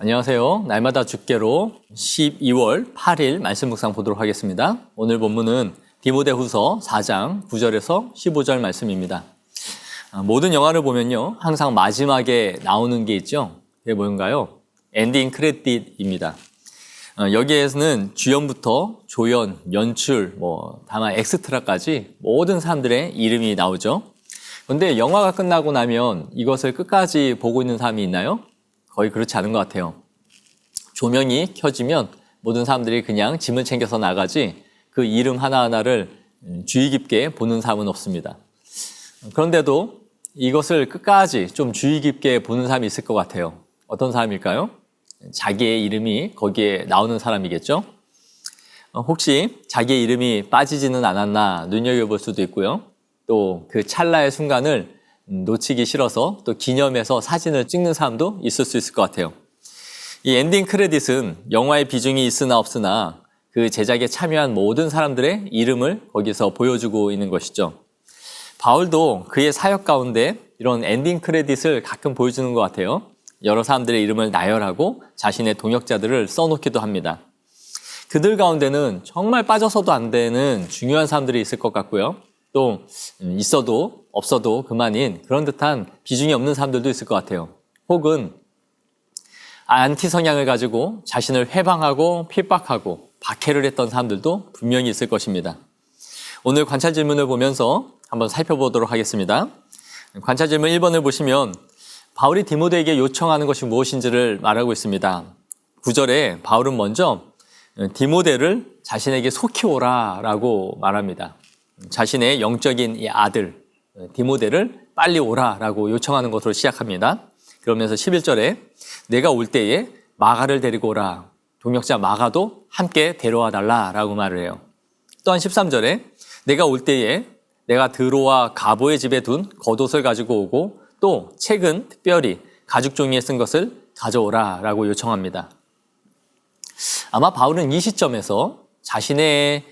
안녕하세요. 날마다 주께로 12월 8일 말씀 묵상 보도록 하겠습니다. 오늘 본문은 디모데후서 4장 9절에서 15절 말씀입니다. 모든 영화를 보면요, 항상 마지막에 나오는 게 있죠. 그게 뭔가요? 엔딩 크레딧입니다. 여기에서는 주연부터 조연, 연출, 다만 엑스트라까지 모든 사람들의 이름이 나오죠. 그런데 영화가 끝나고 나면 이것을 끝까지 보고 있는 사람이 있나요? 거의 그렇지 않은 것 같아요. 조명이 켜지면 모든 사람들이 그냥 짐을 챙겨서 나가지 그 이름 하나하나를 주의 깊게 보는 사람은 없습니다. 그런데도 이것을 끝까지 좀 주의 깊게 보는 사람이 있을 것 같아요. 어떤 사람일까요? 자기의 이름이 거기에 나오는 사람이겠죠? 혹시 자기의 이름이 빠지지는 않았나 눈여겨볼 수도 있고요. 또 그 찰나의 순간을 놓치기 싫어서 또 기념해서 사진을 찍는 사람도 있을 수 있을 것 같아요. 이 엔딩 크레딧은 영화의 비중이 있으나 없으나 그 제작에 참여한 모든 사람들의 이름을 거기서 보여주고 있는 것이죠. 바울도 그의 사역 가운데 이런 엔딩 크레딧을 가끔 보여주는 것 같아요. 여러 사람들의 이름을 나열하고 자신의 동역자들을 써놓기도 합니다. 그들 가운데는 정말 빠져서도 안 되는 중요한 사람들이 있을 것 같고요. 또 있어도 없어도 그만인 그런 듯한 비중이 없는 사람들도 있을 것 같아요. 혹은 안티 성향을 가지고 자신을 회방하고 핍박하고 박해를 했던 사람들도 분명히 있을 것입니다. 오늘 관찰 질문을 보면서 한번 살펴보도록 하겠습니다. 관찰 질문 1번을 보시면 바울이 디모데에게 요청하는 것이 무엇인지를 말하고 있습니다. 9절에 바울은 먼저 디모데를 자신에게 속히 오라라고 말합니다. 자신의 영적인 이 아들 디모데를 빨리 오라라고 요청하는 것으로 시작합니다. 그러면서 11절에 내가 올 때에 마가를 데리고 오라. 동역자 마가도 함께 데려와 달라라고 말을 해요. 또한 13절에 내가 올 때에 내가 드로와 가보의 집에 둔 겉옷을 가지고 오고 또 책은 특별히 가죽 종이에 쓴 것을 가져오라라고 요청합니다. 아마 바울은 이 시점에서 자신의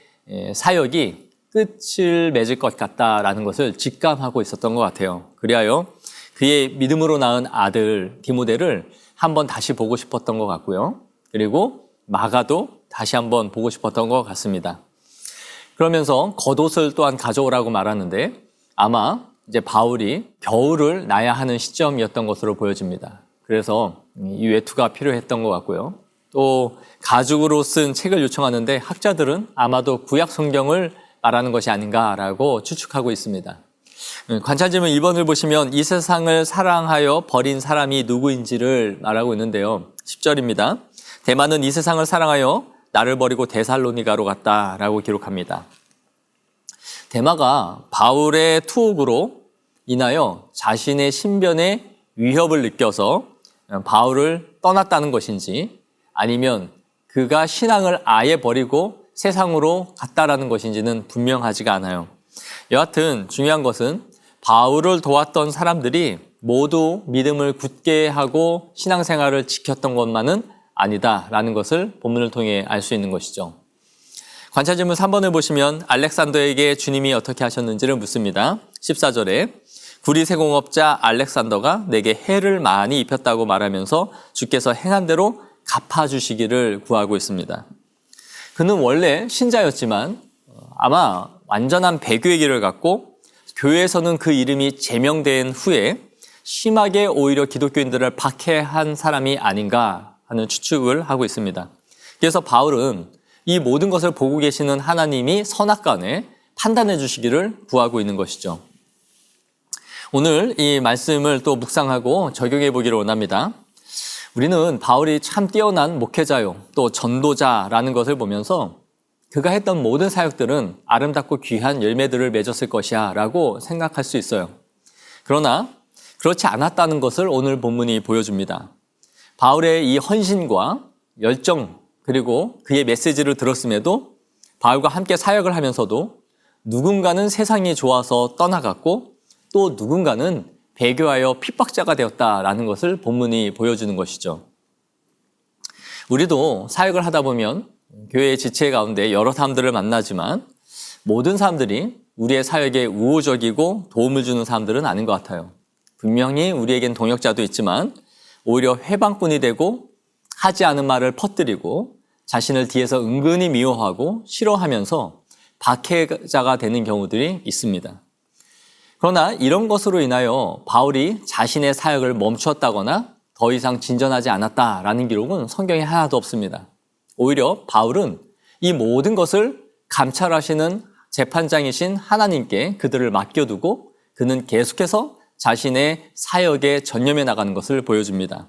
사역이 끝을 맺을 것 같다라는 것을 직감하고 있었던 것 같아요. 그리하여 그의 믿음으로 낳은 아들 디모데를 한번 다시 보고 싶었던 것 같고요. 그리고 마가도 다시 한번 보고 싶었던 것 같습니다. 그러면서 겉옷을 또한 가져오라고 말하는데 아마 이제 바울이 겨울을 나야 하는 시점이었던 것으로 보여집니다. 그래서 이 외투가 필요했던 것 같고요. 또 가죽으로 쓴 책을 요청하는데 학자들은 아마도 구약 성경을 말하는 것이 아닌가라고 추측하고 있습니다. 관찰 질문 2번을 보시면 이 세상을 사랑하여 버린 사람이 누구인지를 말하고 있는데요. 10절입니다. 데마는 이 세상을 사랑하여 나를 버리고 데살로니가로 갔다라고 기록합니다. 데마가 바울의 투옥으로 인하여 자신의 신변에 위협을 느껴서 바울을 떠났다는 것인지 아니면 그가 신앙을 아예 버리고 세상으로 갔다라는 것인지는 분명하지가 않아요. 여하튼 중요한 것은 바울을 도왔던 사람들이 모두 믿음을 굳게 하고 신앙생활을 지켰던 것만은 아니다라는 것을 본문을 통해 알 수 있는 것이죠. 관찰 질문 3번을 보시면 알렉산더에게 주님이 어떻게 하셨는지를 묻습니다. 14절에 구리세공업자 알렉산더가 내게 해를 많이 입혔다고 말하면서 주께서 행한 대로 갚아주시기를 구하고 있습니다. 그는 원래 신자였지만 아마 완전한 배교의 길을 갖고 교회에서는 그 이름이 제명된 후에 심하게 오히려 기독교인들을 박해한 사람이 아닌가 하는 추측을 하고 있습니다. 그래서 바울은 이 모든 것을 보고 계시는 하나님이 선악간에 판단해 주시기를 구하고 있는 것이죠. 오늘 이 말씀을 또 묵상하고 적용해 보기를 원합니다. 우리는 바울이 참 뛰어난 목회자요, 또 전도자라는 것을 보면서 그가 했던 모든 사역들은 아름답고 귀한 열매들을 맺었을 것이야 라고 생각할 수 있어요. 그러나 그렇지 않았다는 것을 오늘 본문이 보여줍니다. 바울의 이 헌신과 열정 그리고 그의 메시지를 들었음에도 바울과 함께 사역을 하면서도 누군가는 세상이 좋아서 떠나갔고 또 누군가는 배교하여 핍박자가 되었다라는 것을 본문이 보여주는 것이죠. 우리도 사역을 하다 보면 교회의 지체 가운데 여러 사람들을 만나지만 모든 사람들이 우리의 사역에 우호적이고 도움을 주는 사람들은 아닌 것 같아요. 분명히 우리에겐 동역자도 있지만 오히려 회방꾼이 되고 하지 않은 말을 퍼뜨리고 자신을 뒤에서 은근히 미워하고 싫어하면서 박해자가 되는 경우들이 있습니다. 그러나 이런 것으로 인하여 바울이 자신의 사역을 멈추었다거나 더 이상 진전하지 않았다라는 기록은 성경에 하나도 없습니다. 오히려 바울은 이 모든 것을 감찰하시는 재판장이신 하나님께 그들을 맡겨두고 그는 계속해서 자신의 사역에 전념해 나가는 것을 보여줍니다.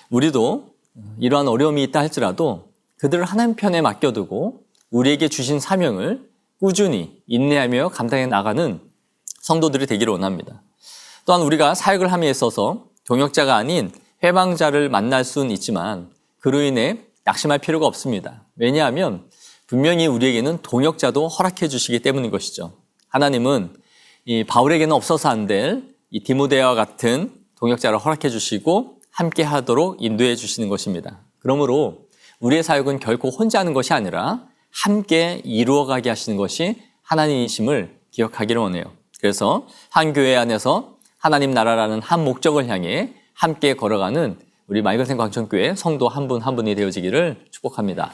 우리도 이러한 어려움이 있다 할지라도 그들을 하나님 편에 맡겨두고 우리에게 주신 사명을 꾸준히 인내하며 감당해 나가는 성도들이 되기를 원합니다. 또한 우리가 사역을 함에 있어서 동역자가 아닌 회방자를 만날 수는 있지만 그로 인해 낙심할 필요가 없습니다. 왜냐하면 분명히 우리에게는 동역자도 허락해 주시기 때문인 것이죠. 하나님은 이 바울에게는 없어서 안 될 이 디모데와 같은 동역자를 허락해 주시고 함께 하도록 인도해 주시는 것입니다. 그러므로 우리의 사역은 결코 혼자 하는 것이 아니라 함께 이루어가게 하시는 것이 하나님이심을 기억하기를 원해요. 그래서 한 교회 안에서 하나님 나라라는 한 목적을 향해 함께 걸어가는 우리 맑은생 광천교회 성도 한 분 한 분이 되어지기를 축복합니다.